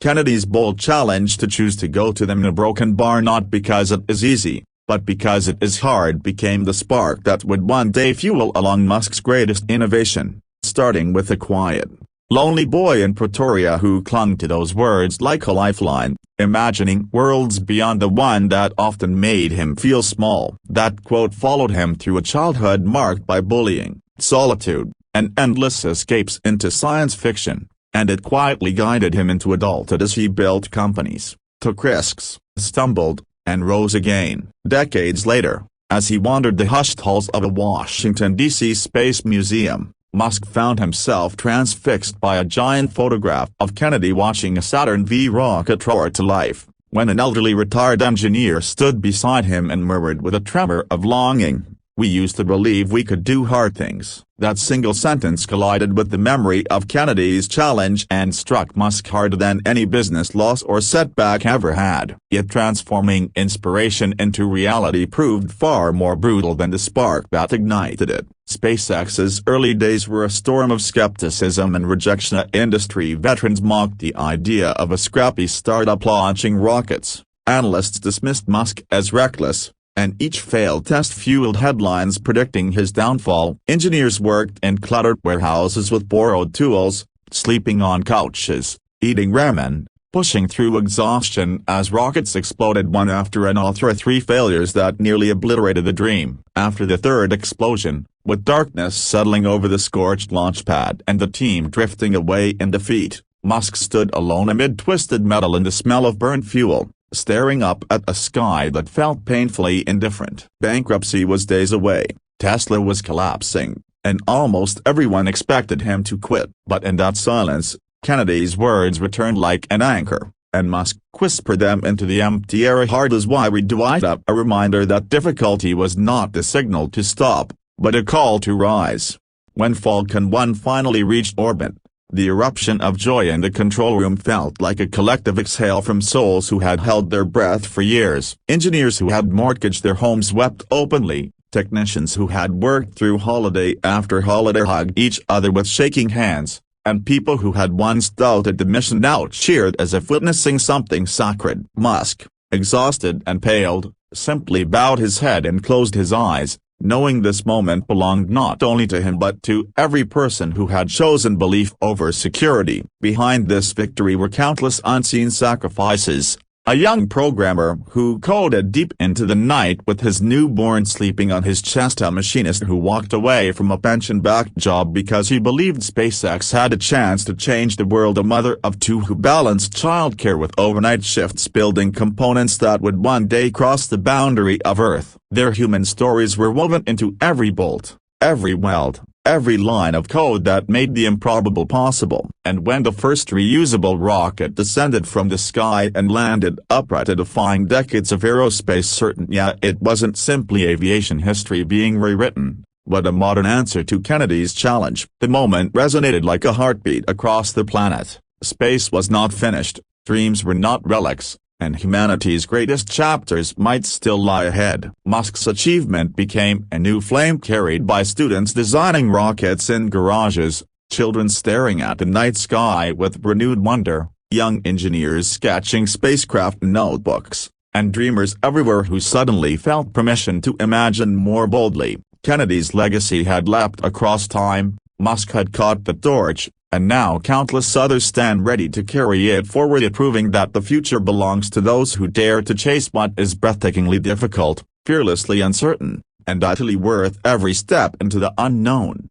Kennedy's bold challenge to choose to go to them in a broken bar not because it is easy, but because it is hard became the spark that would one day fuel Elon Musk's greatest innovation, starting with a quiet, lonely boy in Pretoria who clung to those words like a lifeline, imagining worlds beyond the one that often made him feel small. That quote followed him through a childhood marked by bullying, solitude, and endless escapes into science fiction, and it quietly guided him into adulthood as he built companies, took risks, stumbled, and rose again. Decades later, as he wandered the hushed halls of a Washington, D.C. space museum, Musk found himself transfixed by a giant photograph of Kennedy watching a Saturn V rocket roar to life, when an elderly retired engineer stood beside him and murmured with a tremor of longing, "We used to believe we could do hard things." That single sentence collided with the memory of Kennedy's challenge and struck Musk harder than any business loss or setback ever had. Yet transforming inspiration into reality proved far more brutal than the spark that ignited it. SpaceX's early days were a storm of skepticism and rejection. Industry veterans mocked the idea of a scrappy startup launching rockets, analysts dismissed Musk as reckless, and each failed test fueled headlines predicting his downfall. Engineers worked in cluttered warehouses with borrowed tools, sleeping on couches, eating ramen, pushing through exhaustion as rockets exploded one after another. 3 failures that nearly obliterated the dream. After the third explosion, with darkness settling over the scorched launch pad and the team drifting away in defeat, Musk stood alone amid twisted metal and the smell of burnt fuel, staring up at a sky that felt painfully indifferent. Bankruptcy was days away, Tesla was collapsing, and almost everyone expected him to quit. But in that silence, Kennedy's words returned like an anchor, and Musk whispered them into the empty air. Hard as why we do it up, a reminder that difficulty was not the signal to stop, but a call to rise. When Falcon 1 finally reached orbit, the eruption of joy in the control room felt like a collective exhale from souls who had held their breath for years. Engineers who had mortgaged their homes wept openly, technicians who had worked through holiday after holiday hugged each other with shaking hands, and people who had once doubted the mission now cheered as if witnessing something sacred. Musk, exhausted and paled, simply bowed his head and closed his eyes, knowing this moment belonged not only to him but to every person who had chosen belief over security. Behind this victory were countless unseen sacrifices. A young programmer who coded deep into the night with his newborn sleeping on his chest, a machinist who walked away from a pension-backed job because he believed SpaceX had a chance to change the world, a mother of 2 who balanced childcare with overnight shifts building components that would one day cross the boundary of Earth. Their human stories were woven into every bolt, every weld, every line of code that made the improbable possible. And when the first reusable rocket descended from the sky and landed upright, defying decades of aerospace certainty, it wasn't simply aviation history being rewritten, but a modern answer to Kennedy's challenge. The moment resonated like a heartbeat across the planet. Space was not finished, dreams were not relics, and humanity's greatest chapters might still lie ahead. Musk's achievement became a new flame carried by students designing rockets in garages, children staring at the night sky with renewed wonder, young engineers sketching spacecraft in notebooks, and dreamers everywhere who suddenly felt permission to imagine more boldly. Kennedy's legacy had leapt across time, Musk had caught the torch, and now countless others stand ready to carry it forward, proving that the future belongs to those who dare to chase what is breathtakingly difficult, fearlessly uncertain, and utterly worth every step into the unknown.